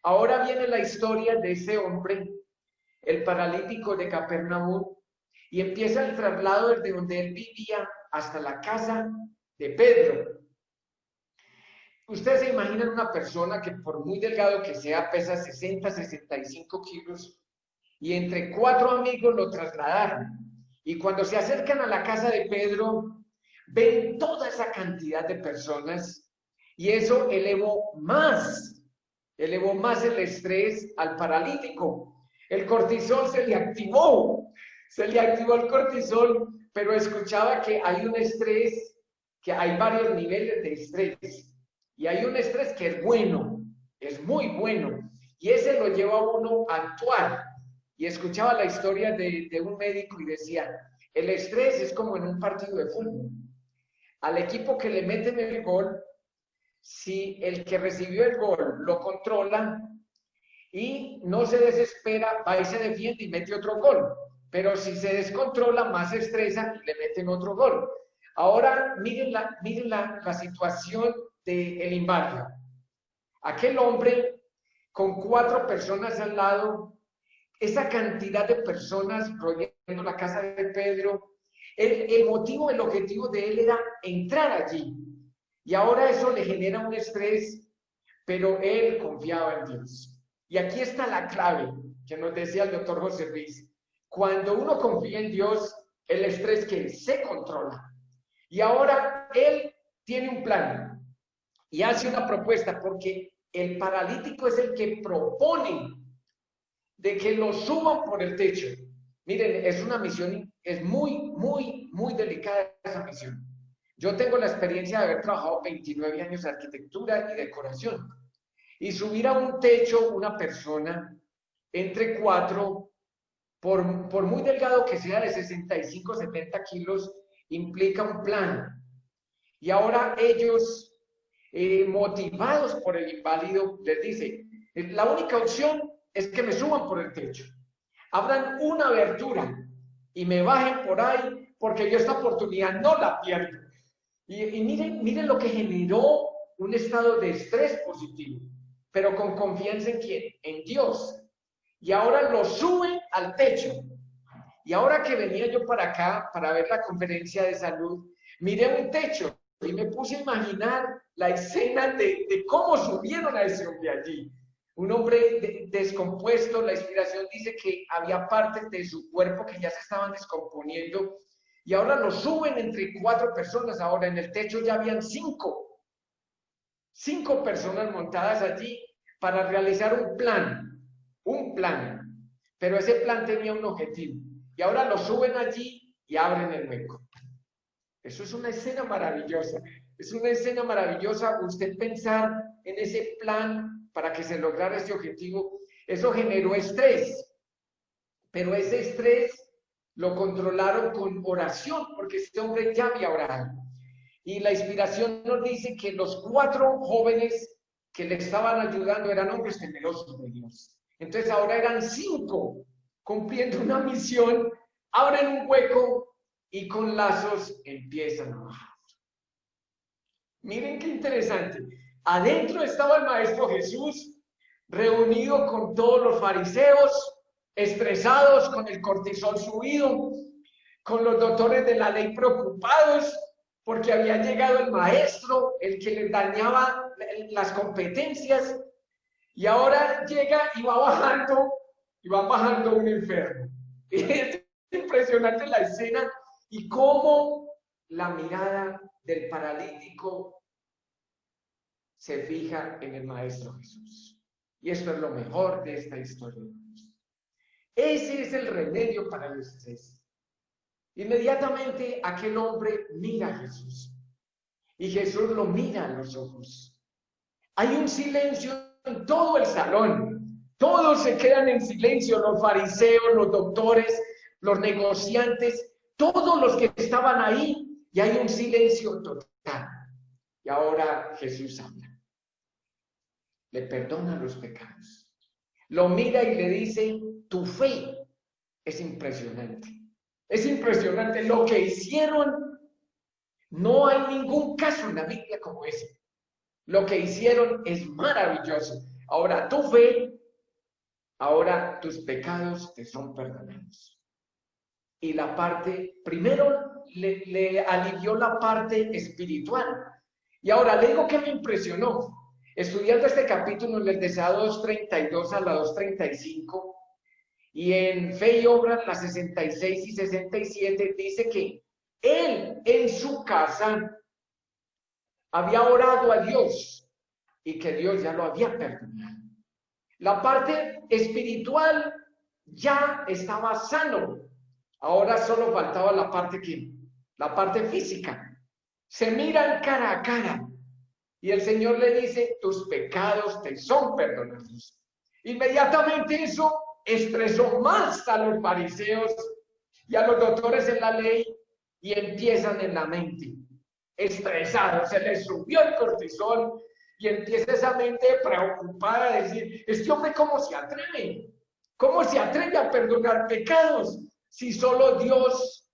[SPEAKER 3] Ahora viene la historia de ese hombre, el paralítico de Capernaum, y empieza el traslado desde donde él vivía hasta la casa de Pedro. Ustedes se imaginan una persona que por muy delgado que sea, pesa 60, 65 kilos, y entre 4 amigos lo trasladaron. Y cuando se acercan a la casa de Pedro, ven toda esa cantidad de personas, y eso elevó más el estrés al paralítico. El cortisol se le activó el cortisol, pero escuchaba que hay un estrés, que hay varios niveles de estrés, y hay un estrés que es bueno, es muy bueno, y ese lo lleva a uno a actuar. Y escuchaba la historia de un médico y decía, el estrés es como en un partido de fútbol. Al equipo que le meten el gol, si el que recibió el gol lo controla y no se desespera, va y se defiende y mete otro gol. Pero si se descontrola, más se estresa y le meten otro gol. Ahora miren la situación del inválido. Aquel hombre con 4 personas al lado, esa cantidad de personas rodeando la casa de Pedro, el motivo, el objetivo de él era entrar allí. Y ahora eso le genera un estrés, pero él confiaba en Dios. Y aquí está la clave que nos decía el doctor José Luis. Cuando uno confía en Dios, el estrés que se controla. Y ahora él tiene un plan y hace una propuesta, porque el paralítico es el que propone de que lo suban por el techo. Miren, es una misión, es muy delicada esa misión. Yo tengo la experiencia de haber trabajado 29 años de arquitectura y decoración. Y subir a un techo una persona entre 4, por muy delgado que sea, de 65, 70 kilos, implica un plan. Y ahora ellos, motivados por el inválido, les dice, la única opción es que me suban por el techo. Abran una abertura y me bajen por ahí, porque yo esta oportunidad no la pierdo. Y miren lo que generó un estado de estrés positivo, pero con confianza ¿en quién? En Dios. Y ahora lo suben al techo. Y ahora que venía yo para acá, para ver la conferencia de salud, miré un techo y me puse a imaginar la escena de cómo subieron a ese hombre allí. Un hombre descompuesto, la inspiración dice que había partes de su cuerpo que ya se estaban descomponiendo, y ahora lo suben entre 4 personas. Ahora en el techo ya habían 5 personas montadas allí para realizar un plan, pero ese plan tenía un objetivo, y ahora lo suben allí y abren el hueco. Eso es una escena maravillosa, usted pensar en ese plan para que se lograra ese objetivo. Eso generó estrés, pero ese estrés lo controlaron con oración, porque este hombre ya había orado. Y la inspiración nos dice que los 4 jóvenes que le estaban ayudando eran hombres temerosos de Dios. Entonces ahora eran 5 cumpliendo una misión, abren un hueco y con lazos empiezan a bajar. Miren qué interesante. Adentro estaba el Maestro Jesús, reunido con todos los fariseos, estresados, con el cortisol subido, con los doctores de la ley preocupados, porque había llegado el Maestro, el que les dañaba las competencias, y ahora llega y va bajando un enfermo. Es impresionante la escena y cómo la mirada del paralítico se fija en el Maestro Jesús. Y esto es lo mejor de esta historia. Ese es el remedio para el estrés. Inmediatamente aquel hombre mira a Jesús y Jesús lo mira a los ojos. Hay un silencio en todo el salón. Todos se quedan en silencio, los fariseos, los doctores, los negociantes, todos los que estaban ahí, y hay un silencio total. Y ahora Jesús habla. Le perdona los pecados. Lo mira y le dice, tu fe es impresionante. Es impresionante lo que hicieron. No hay ningún caso en la Biblia como ese. Lo que hicieron es maravilloso. Ahora tu fe, ahora tus pecados te son perdonados. Y la parte, primero le alivió la parte espiritual. Y ahora le digo que me impresionó. Estudiando este capítulo desde la 2:32 a la 2:35, y en Fe y Obras, las 66 y 67, dice que él en su casa había orado a Dios y que Dios ya lo había perdonado. La parte espiritual ya estaba sano. Ahora solo faltaba la parte física. Se miran cara a cara y el Señor le dice, tus pecados te son perdonados. Inmediatamente eso estresó más a los fariseos y a los doctores en la ley y empiezan en la mente estresados, se les subió el cortisol y empieza esa mente preocupada a decir, este hombre ¿cómo se atreve? ¿Cómo se atreve a perdonar pecados si solo Dios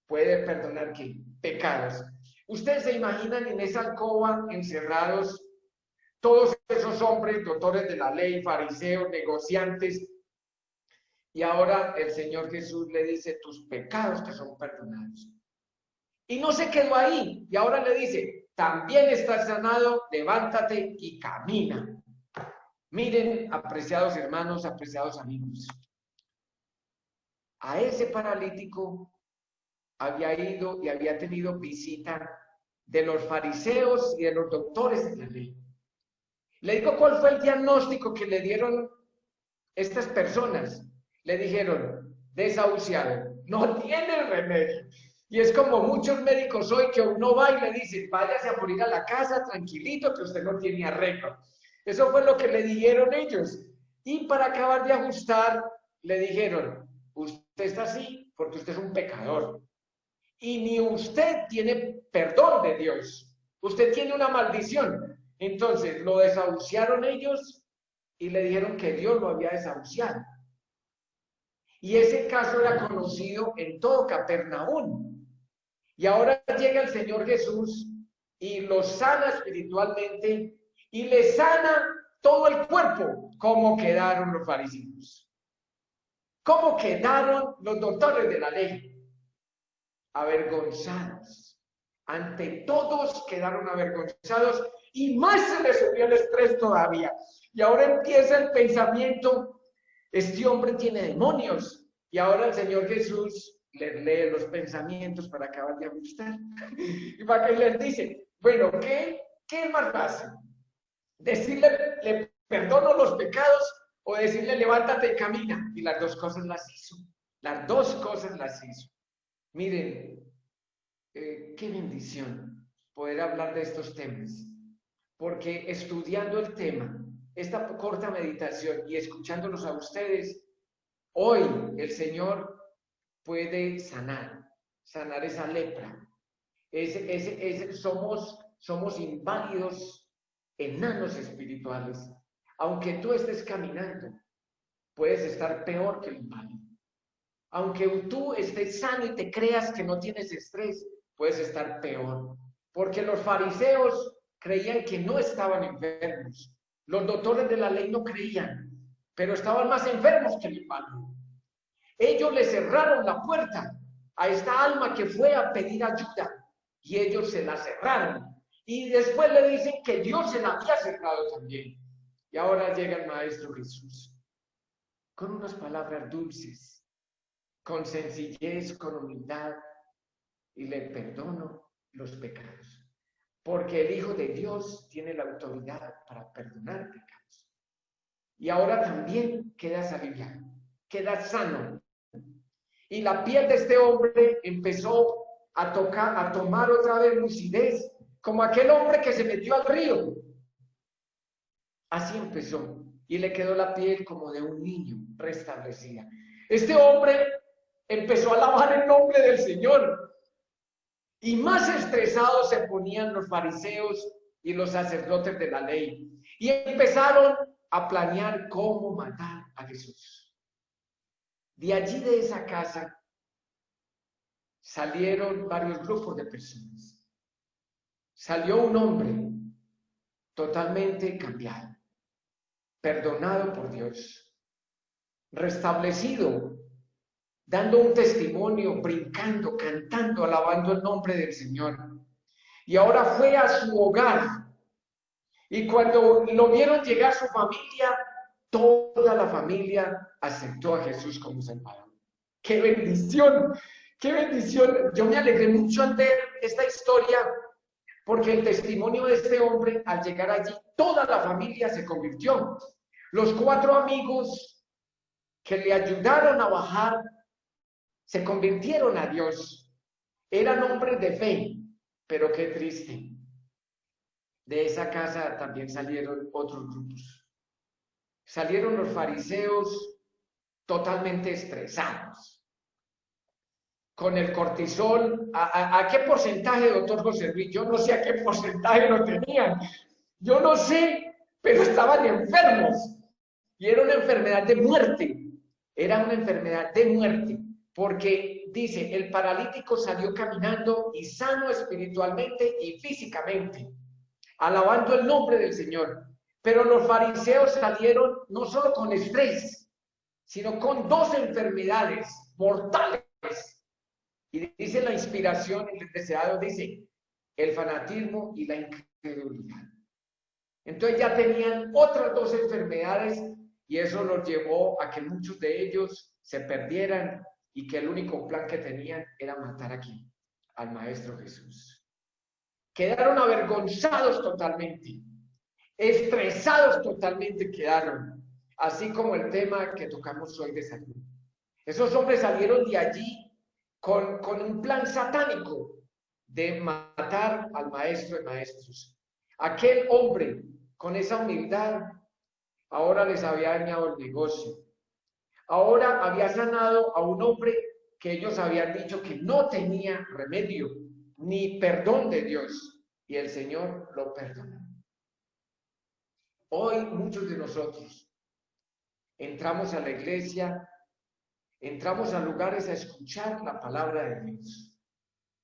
[SPEAKER 3] puede perdonar qué? Pecados? Ustedes se imaginan en esa alcoba encerrados todos esos hombres, doctores de la ley, fariseos, negociantes, y ahora el Señor Jesús le dice, tus pecados te son perdonados. Y no se quedó ahí, y ahora le dice, también estás sanado, levántate y camina. Miren, apreciados hermanos, apreciados amigos, a ese paralítico había ido y había tenido visita de los fariseos y de los doctores de la ley. Le digo cuál fue el diagnóstico que le dieron estas personas. Le dijeron, desahuciado, no tiene remedio. Y es como muchos médicos hoy que uno va y le dice, váyase a morir a la casa tranquilito que usted no tiene arreglo. Eso fue lo que le dijeron ellos. Y para acabar de ajustar, le dijeron, usted está así porque usted es un pecador. Y ni usted tiene perdón de Dios. Usted tiene una maldición. Entonces lo desahuciaron ellos y le dijeron que Dios lo había desahuciado. Y ese caso era conocido en todo Capernaum. Y ahora llega el Señor Jesús y lo sana espiritualmente y le sana todo el cuerpo. ¿Cómo quedaron los fariseos? ¿Cómo quedaron los doctores de la ley? Avergonzados. Ante todos quedaron avergonzados y más se les subió el estrés todavía. Y ahora empieza el pensamiento, este hombre tiene demonios. Y ahora el Señor Jesús les lee los pensamientos para acabar de ajustar. Y para que les dice, bueno, ¿qué es más fácil? ¿Decirle, le perdono los pecados o decirle, levántate y camina? Y las dos cosas las hizo. Las dos cosas las hizo. Miren, qué bendición poder hablar de estos temas. Porque estudiando el tema, esta corta meditación y escuchándolos a ustedes, hoy el Señor puede sanar esa lepra. Somos inválidos, enanos espirituales. Aunque tú estés caminando, puedes estar peor que el malo. Aunque tú estés sano y te creas que no tienes estrés, puedes estar peor. Porque los fariseos creían que no estaban enfermos. Los doctores de la ley no creían, pero estaban más enfermos que el malo. Ellos le cerraron la puerta a esta alma que fue a pedir ayuda y ellos se la cerraron. Y después le dicen que Dios se la había cerrado también. Y ahora llega el Maestro Jesús con unas palabras dulces, con sencillez, con humildad, y le perdono los pecados. Porque el Hijo de Dios tiene la autoridad para perdonar pecados. Y ahora también quedas aliviado, quedas sano. Y la piel de este hombre empezó a tomar otra vez lucidez, como aquel hombre que se metió al río. Así empezó. Y le quedó la piel como de un niño restablecida. Este hombre empezó a alabar el nombre del Señor. Y más estresados se ponían los fariseos y los sacerdotes de la ley. Y empezaron a planear cómo matar a Jesús. De allí, de esa casa, salieron varios grupos de personas. Salió un hombre totalmente cambiado, perdonado por Dios, restablecido, dando un testimonio, brincando, cantando, alabando el nombre del Señor. Y ahora fue a su hogar. Y cuando lo vieron llegar su familia, toda la familia aceptó a Jesús como Salvador. ¡Qué bendición! ¡Qué bendición! Yo me alegré mucho al ver esta historia, porque el testimonio de este hombre, al llegar allí, toda la familia se convirtió. Los 4 amigos que le ayudaron a bajar se convirtieron a Dios. Eran hombres de fe, pero qué triste. De esa casa también salieron otros grupos. Salieron los fariseos totalmente estresados, con el cortisol. ¿A qué porcentaje, doctor José Luis? Yo no sé a qué porcentaje lo tenían. Yo no sé, pero estaban enfermos. Y era una enfermedad de muerte. Era una enfermedad de muerte. Porque dice, el paralítico salió caminando y sano espiritualmente y físicamente, alabando el nombre del Señor. Pero los fariseos salieron no solo con estrés, sino con 2 enfermedades mortales. Y dice la inspiración, el deseado dice, el fanatismo y la incredulidad. Entonces ya tenían otras 2 enfermedades y eso los llevó a que muchos de ellos se perdieran y que el único plan que tenían era matar aquí al Maestro Jesús. Quedaron avergonzados totalmente, estresados totalmente quedaron, así como el tema que tocamos hoy de salud. Esos hombres salieron de allí con un plan satánico de matar al Maestro de Maestros. Aquel hombre, con esa humildad, ahora les había dañado el negocio. Ahora había sanado a un hombre que ellos habían dicho que no tenía remedio ni perdón de Dios, y el Señor lo perdonó. Hoy muchos de nosotros entramos a la iglesia, entramos a lugares a escuchar la palabra de Dios.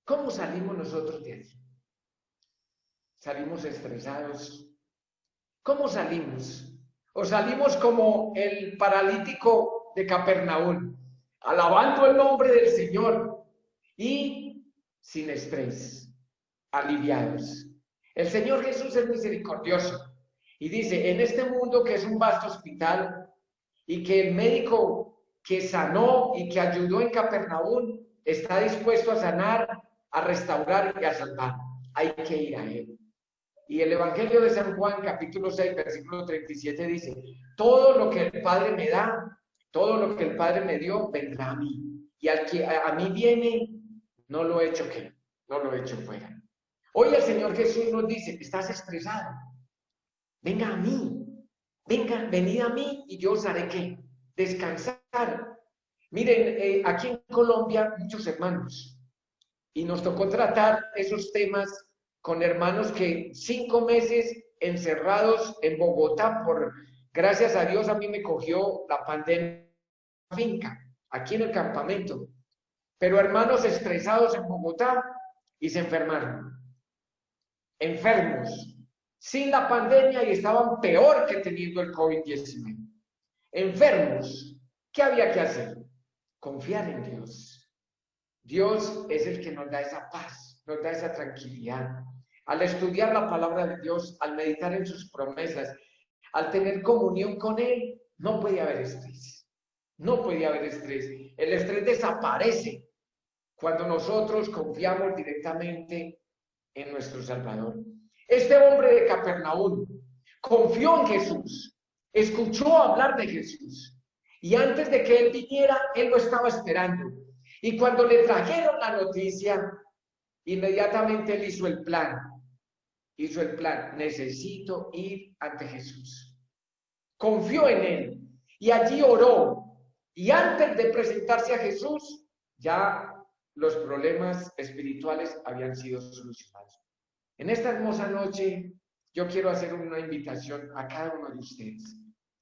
[SPEAKER 3] ¿Cómo salimos nosotros de allí? ¿Salimos estresados? ¿Cómo salimos? ¿O salimos como el paralítico de Capernaum, alabando el nombre del Señor y sin estrés, aliviados? El Señor Jesús es misericordioso y dice, en este mundo que es un vasto hospital y que el médico que sanó y que ayudó en Capernaum está dispuesto a sanar, a restaurar y a salvar, hay que ir a Él. Y el Evangelio de San Juan, capítulo 6, versículo 37 dice, todo lo que el Padre me da, todo lo que el Padre me dio, vendrá a mí. Y al que a mí viene, no lo echo ¿qué? No lo echo fuera. Hoy el Señor Jesús nos dice, estás estresado, venga a mí, venid a mí y yo os haré ¿qué? Descansar. Miren, aquí en Colombia, muchos hermanos, y nos tocó tratar esos temas con hermanos que 5 meses encerrados en Bogotá por Gracias a Dios a mí me cogió la pandemia en la finca, aquí en el campamento. Pero hermanos estresados en Bogotá y se enfermaron. Enfermos, sin la pandemia y estaban peor que teniendo el COVID-19. Enfermos, ¿qué había que hacer? Confiar en Dios. Dios es el que nos da esa paz, nos da esa tranquilidad. Al estudiar la palabra de Dios, al meditar en sus promesas, al tener comunión con Él, no puede haber estrés. No puede haber estrés. El estrés desaparece cuando nosotros confiamos directamente en nuestro Salvador. Este hombre de Capernaum confió en Jesús, escuchó hablar de Jesús, y antes de que Él viniera, Él lo estaba esperando. Y cuando le trajeron la noticia, inmediatamente Él hizo el plan. Necesito ir ante Jesús. Confió en Él y allí oró. Y antes de presentarse a Jesús, ya los problemas espirituales habían sido solucionados. En esta hermosa noche, yo quiero hacer una invitación a cada uno de ustedes.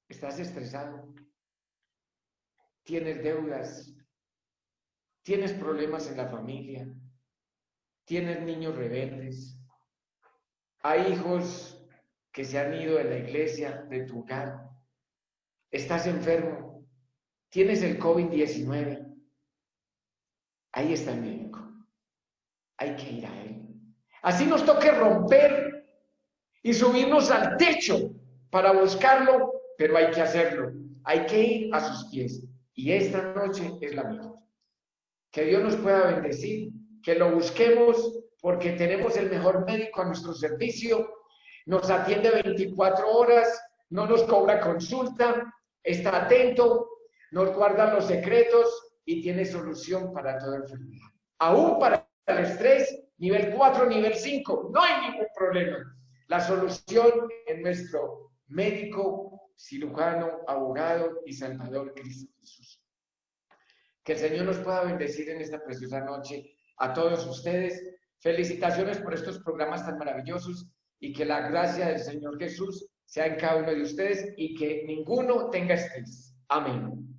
[SPEAKER 3] ¿Estás estresado? ¿Tienes deudas? ¿Tienes problemas en la familia? ¿Tienes niños rebeldes? ¿Hay hijos que se han ido de la iglesia, de tu hogar? ¿Estás enfermo? ¿Tienes el COVID-19? Ahí está el médico. Hay que ir a él. Así nos toque romper y subirnos al techo para buscarlo, pero hay que hacerlo. Hay que ir a sus pies. Y esta noche es la mejor. Que Dios nos pueda bendecir, que lo busquemos, porque tenemos el mejor médico a nuestro servicio, nos atiende 24 horas, no nos cobra consulta, está atento, nos guarda los secretos y tiene solución para toda enfermedad. Aún para el estrés, nivel 4, nivel 5, no hay ningún problema. La solución es nuestro médico, cirujano, abogado y salvador Cristo Jesús. Que el Señor nos pueda bendecir en esta preciosa noche a todos ustedes. Felicitaciones por estos programas tan maravillosos y que la gracia del Señor Jesús sea en cada uno de ustedes y que ninguno tenga estrés. Amén.